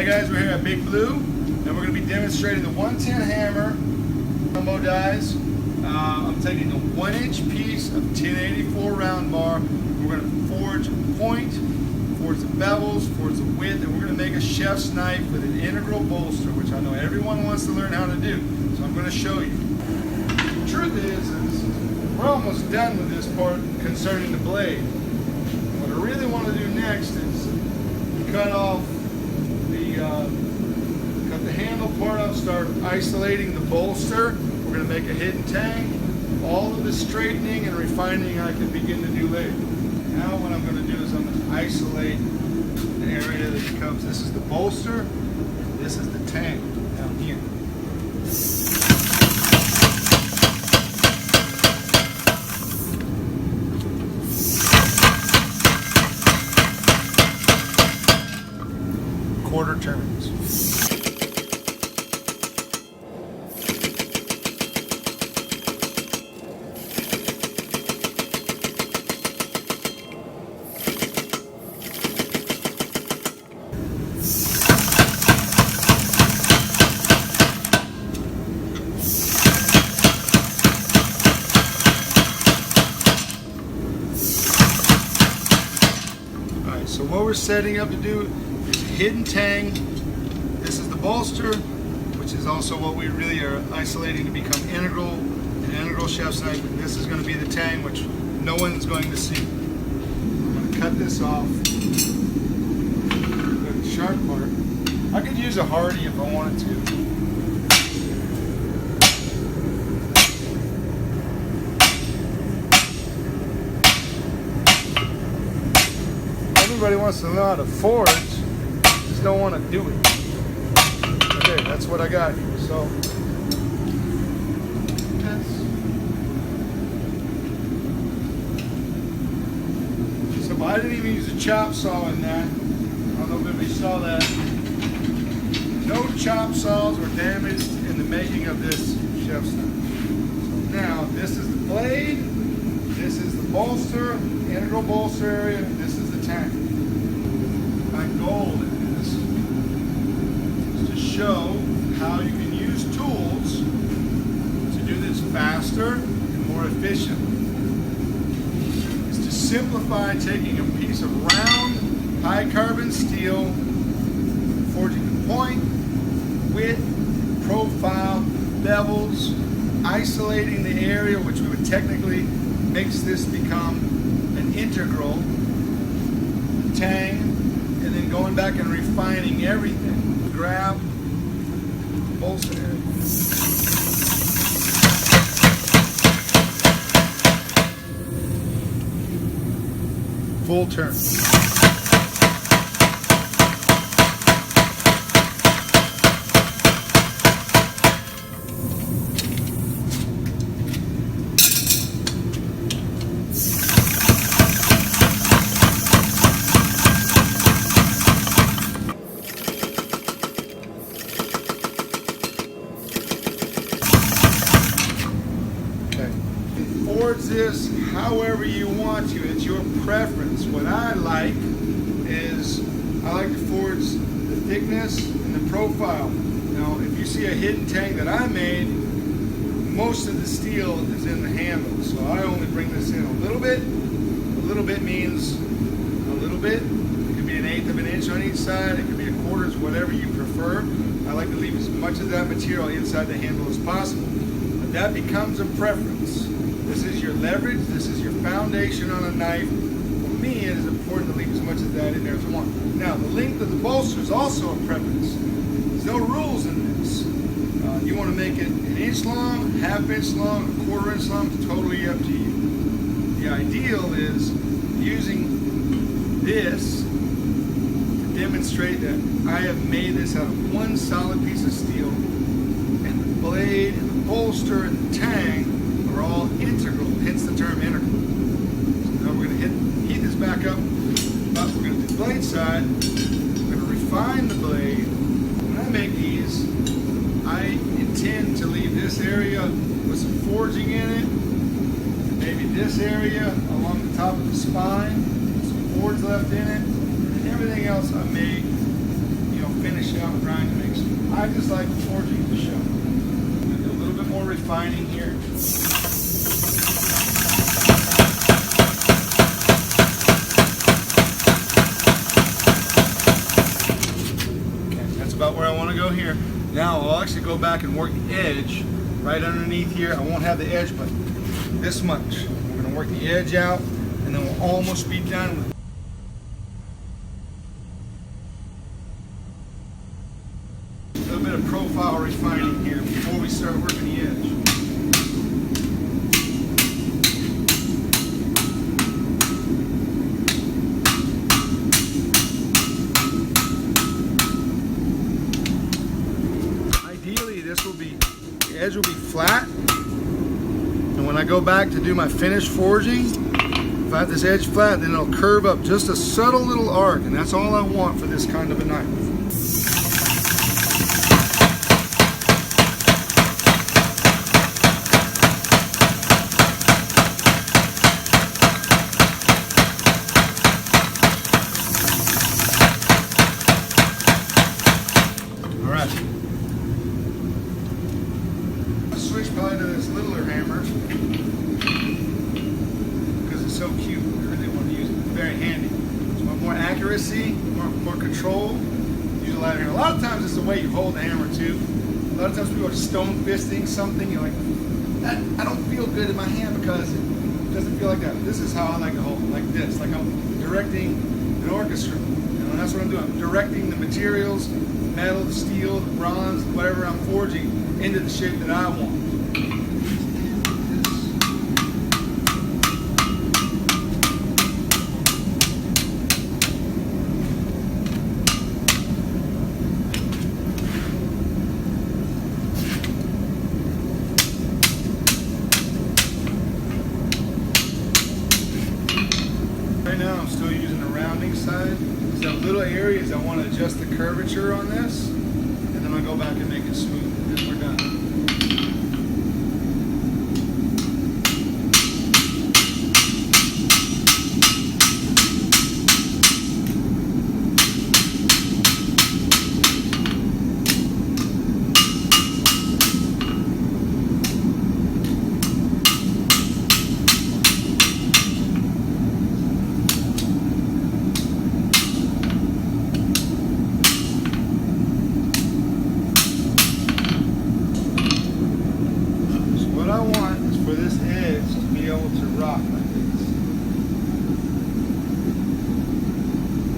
Hey guys, we're here at BLU, and we're going to be demonstrating the 110 hammer combo dies. I'm taking a 1-inch piece of 1084 round bar. We're going to forge a point, forge the bevels, forge the width, and we're going to make a chef's knife with an integral bolster, which I know everyone wants to learn how to do. So I'm going to show you. The truth is we're almost done with this part concerning the blade. What I really want to do next is cut the handle part off, start isolating the bolster. We're going to make a hidden tang. All of the straightening and refining I can begin to do later. Now what I'm going to do is I'm going to isolate the area that becomes, this is the bolster, this is the tang down here. Quarter turns. Alright, so what we're setting up to do is a hidden tang. This is the bolster, which is also what we really are isolating to become integral, an integral chef's knife. And this is going to be the tang, which no one's going to see. I'm going to cut this off. The sharp part. I could use a Hardy if I wanted to. Everybody wants to know how to forge, just don't want to do it. Okay, that's what I got here. So I didn't even use a chop saw in that. I don't know if anybody saw that. No chop saws were damaged in the making of this chef's knife. So now this is the blade, this is the bolster, integral bolster area, and this is the tang. My goal is to show how you can use tools to do this faster and more efficiently. Is to simplify taking a piece of round, high carbon steel, forging the point, width, profile, bevels, isolating the area which we would technically makes this become an integral tang, and then going back and refining everything. Grab bolster area. Full turn. Forge this however you want to. It's your preference. What I like is I like to forge the thickness and the profile. Now, if you see a hidden tang that I made, most of the steel is in the handle. So I only bring this in a little bit. A little bit means a little bit. It could be 1/8 of an inch on each side. It could be 1/4, whatever you prefer. I like to leave as much of that material inside the handle as possible. But that becomes a preference. This is your leverage, this is your foundation on a knife. For me, it is important to leave as much of that in there as I want. Now, the length of the bolster is also a preference. There's no rules in this. You want to make it 1 inch long, 1/2 inch long, 1/4 inch long, it's totally up to you. The ideal is using this to demonstrate that I have made this out of one solid piece of steel, and the blade, and the bolster, and the tang are all integral, hence the term integral. So now we're going to heat this back up, but we're going to do the blade side. We're going to refine the blade. When I make these, I intend to leave this area with some forging in it, and maybe this area along the top of the spine, some forge left in it, and everything else I may, finish out grind mix. I just like forging to show. I'm going to do a little bit more refining here. Okay, that's about where I want to go here. Now I'll actually go back and work the edge right underneath here. I won't have the edge, but this much. We're going to work the edge out, and then we'll almost be done with it. A little bit of profile refining here before we start working the edge. Ideally, the edge will be flat, and when I go back to do my finished forging, if I have this edge flat, then it'll curve up just a subtle little arc, and that's all I want for this kind of a knife. Switch probably to this littler hammer because it's so cute. I really want to use it. It's very handy. So I want more accuracy, more control. Use a lighter hammer. A lot of times it's the way you hold the hammer too. A lot of times people are stone fisting something. You're like, I don't feel good in my hand because it doesn't feel like that. This is how I like to hold it, like this, like I'm directing an orchestra. And that's what I'm doing. I'm directing the materials, the metal, the steel, the bronze, whatever I'm forging into the shape that I want. Right now I'm still using the rounding side. So little areas I want to adjust the curvature on this, and then I go back and make it smooth, and then we're done. For this edge to be able to rock like this.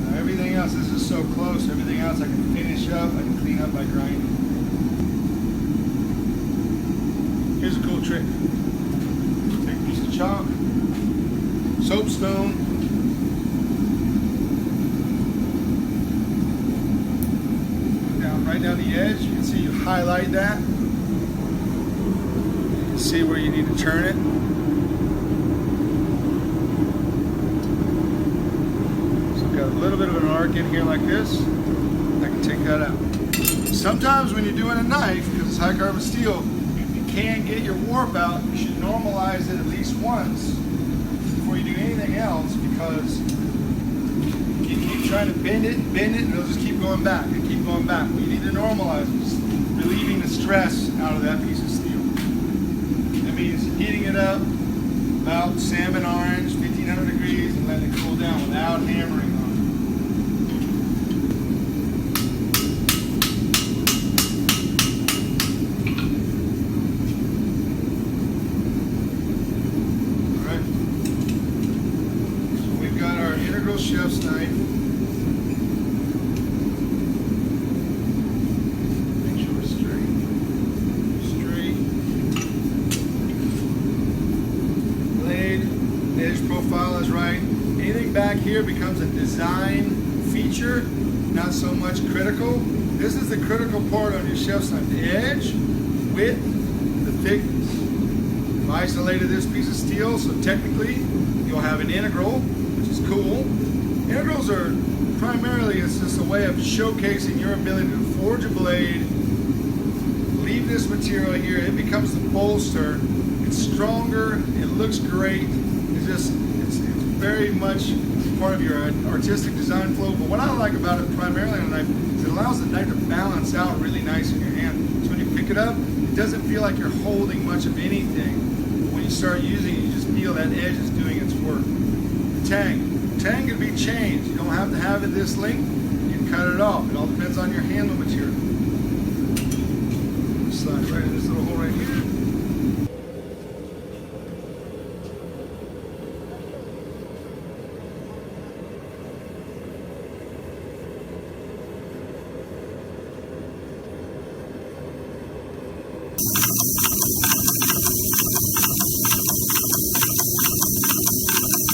Now everything else, this is so close, everything else I can finish up, I can clean up by grinding. Here's a cool trick. Take a piece of chalk, soapstone, right down the edge. You can see you highlight that. See where you need to turn it. So I've got a little bit of an arc in here like this. I can take that out. Sometimes when you're doing a knife, because it's high carbon steel, if you can't get your warp out, you should normalize it at least once before you do anything else, because you keep trying to bend it, and it'll just keep going back and keep going back. Well, you need to normalize it, just relieving the stress out of that piece of steel. Means heating it up about salmon orange, 1500 degrees, and letting it cool down without hammering on it. Alright. So we've got our integral chef's knife. Edge profile is right. Anything back here becomes a design feature, not so much critical. This is the critical part on your chef's knife. The edge, width, the thickness. I've isolated this piece of steel, so technically you'll have an integral, which is cool. Integrals are primarily, it's just a way of showcasing your ability to forge a blade, leave this material here, it becomes the bolster. It's stronger, it looks great. It's it's very much part of your artistic design flow. But what I like about it primarily on a knife is it allows the knife to balance out really nice in your hand. So when you pick it up, it doesn't feel like you're holding much of anything. But when you start using it, you just feel that edge is doing its work. The tang can be changed. You don't have to have it this length. You can cut it off. It all depends on your handle material. Slide right in this little hole right here.